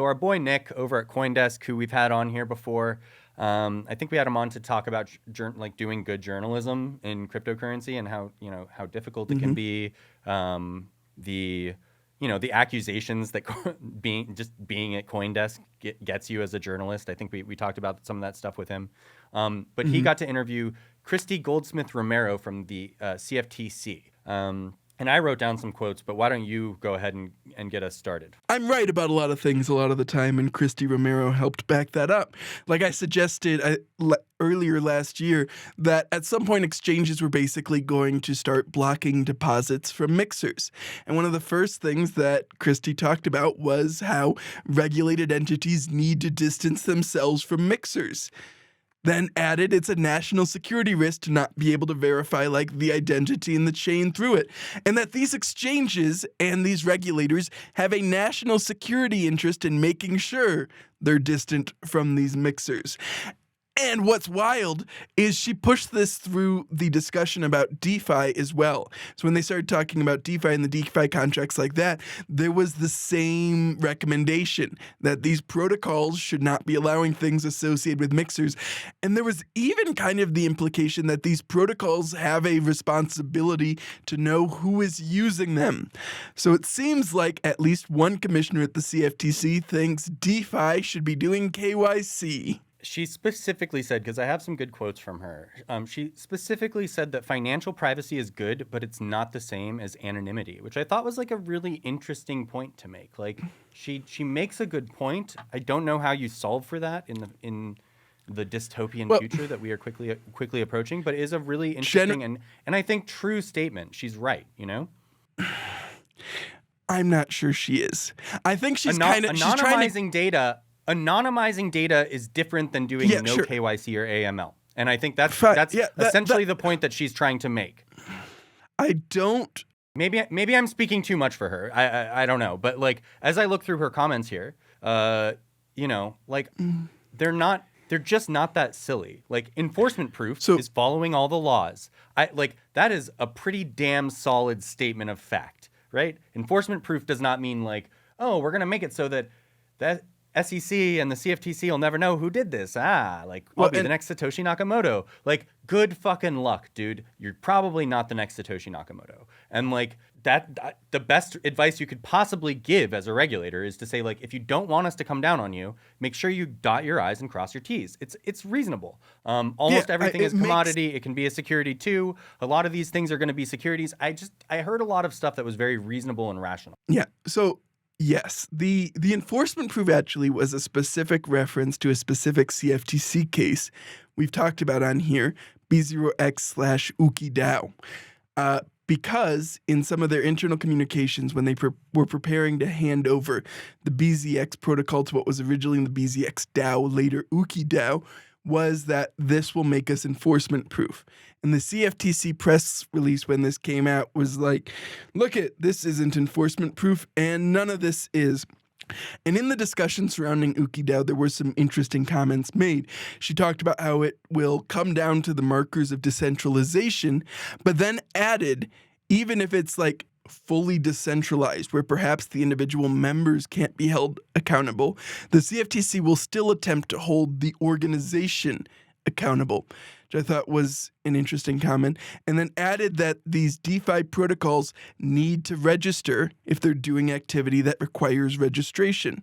our boy Nick over at CoinDesk, who we've had on here before, I think we had him on to talk about doing good journalism in cryptocurrency and how difficult it can be. The accusations that being at CoinDesk gets you as a journalist. I think we talked about some of that stuff with him. But he got to interview Christy Goldsmith-Romero from the CFTC. And I wrote down some quotes, but why don't you go ahead and get us started? I'm right about a lot of things a lot of the time, and Christy Romero helped back that up. Like I suggested earlier last year, that at some point exchanges were basically going to start blocking deposits from mixers. And one of the first things that Christy talked about was how regulated entities need to distance themselves from mixers. Then added it's a national security risk to not be able to verify the identity in the chain through it. And that these exchanges and these regulators have a national security interest in making sure they're distant from these mixers. And what's wild is she pushed this through the discussion about DeFi as well. So when they started talking about DeFi and the DeFi contracts like that, there was the same recommendation that these protocols should not be allowing things associated with mixers. And there was even kind of the implication that these protocols have a responsibility to know who is using them. So it seems like at least one commissioner at the CFTC thinks DeFi should be doing KYC. She specifically said, because I have some good quotes from her, she specifically said that financial privacy is good, but it's not the same as anonymity, which I thought was a really interesting point to make. She makes a good point. I don't know how you solve for that in the dystopian future that we are quickly approaching, but it is a really interesting and I think true statement. She's right, I'm not sure she is. I think she's anonymizing data. Anonymizing data is different than doing KYC or AML. And I think that's essentially the point that she's trying to make. I don't... Maybe I'm speaking too much for her. I don't know. But as I look through her comments here, they're just not that silly. Enforcement proof is following all the laws. That is a pretty damn solid statement of fact, right? Enforcement proof does not mean we're going to make it so that SEC and the CFTC will never know who did this. I'll be the next Satoshi Nakamoto. Good fucking luck, dude. You're probably not the next Satoshi Nakamoto. And that the best advice you could possibly give as a regulator is to say, if you don't want us to come down on you, make sure you dot your I's and cross your T's. It's reasonable. Almost everything is commodity. It can be a security too. A lot of these things are going to be securities. I heard a lot of stuff that was very reasonable and rational. Yeah. So yes, the enforcement proof actually was a specific reference to a specific CFTC case we've talked about on here, B0X/UkiDAO. Because in some of their internal communications, when they were preparing to hand over the BZX protocol to what was originally the BZX DAO, later UkiDAO, was that this will make us enforcement proof. And the CFTC press release when this came out was this isn't enforcement proof, and none of this is. And in the discussion surrounding UkiDAO, there were some interesting comments made. She talked about how it will come down to the markers of decentralization, but then added, even if it's fully decentralized, where perhaps the individual members can't be held accountable, the CFTC will still attempt to hold the organization accountable, which I thought was an interesting comment, and then added that these DeFi protocols need to register if they're doing activity that requires registration.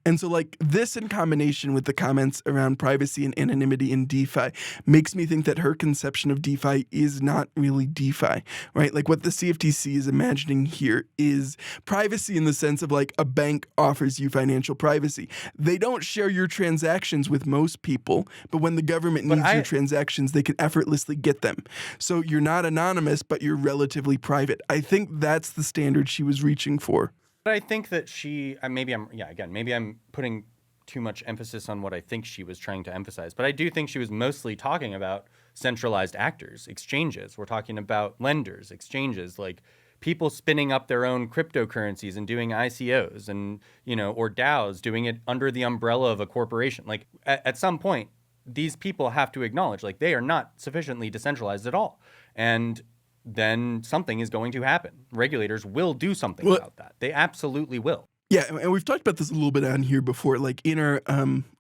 And so this in combination with the comments around privacy and anonymity in DeFi makes me think that her conception of DeFi is not really DeFi, right? What the CFTC is imagining here is privacy in the sense of a bank offers you financial privacy. They don't share your transactions with most people, but when the government needs your transactions, they can effortlessly get them. So you're not anonymous, but you're relatively private. I think that's the standard she was reaching for. But I think that maybe I'm putting too much emphasis on what I think she was trying to emphasize. But I do think she was mostly talking about centralized actors, exchanges. We're talking about lenders, exchanges, people spinning up their own cryptocurrencies and doing ICOs and, or DAOs doing it under the umbrella of a corporation. At some point, these people have to acknowledge they are not sufficiently decentralized at all. And then something is going to happen. Regulators will do something about that. They absolutely will. Yeah, and we've talked about this a little bit on here before, like in our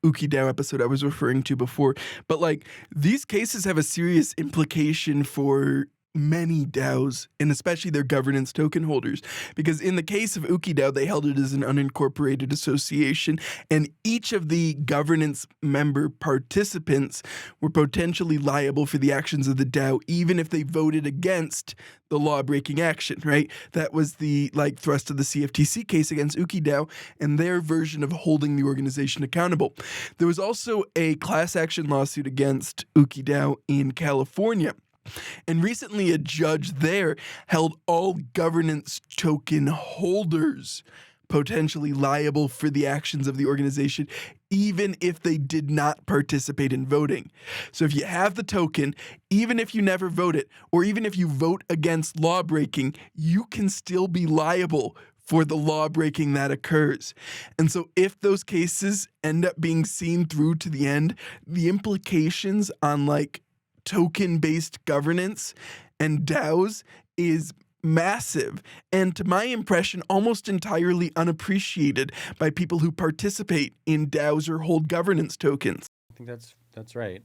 UkiDAO episode I was referring to before. But like these cases have a serious implication for many DAOs, and especially their governance token holders. Because in the case of UkiDAO, they held it as an unincorporated association, and each of the governance member participants were potentially liable for the actions of the DAO, even if they voted against the law-breaking action, right? That was the thrust of the CFTC case against UkiDAO and their version of holding the organization accountable. There was also a class action lawsuit against UkiDAO in California. And recently, a judge there held all governance token holders potentially liable for the actions of the organization, even if they did not participate in voting. So if you have the token, even if you never vote it, or even if you vote against law breaking, you can still be liable for the law breaking that occurs. And so if those cases end up being seen through to the end, the implications on token-based governance and DAOs is massive, and to my impression, almost entirely unappreciated by people who participate in DAOs or hold governance tokens. I think that's right.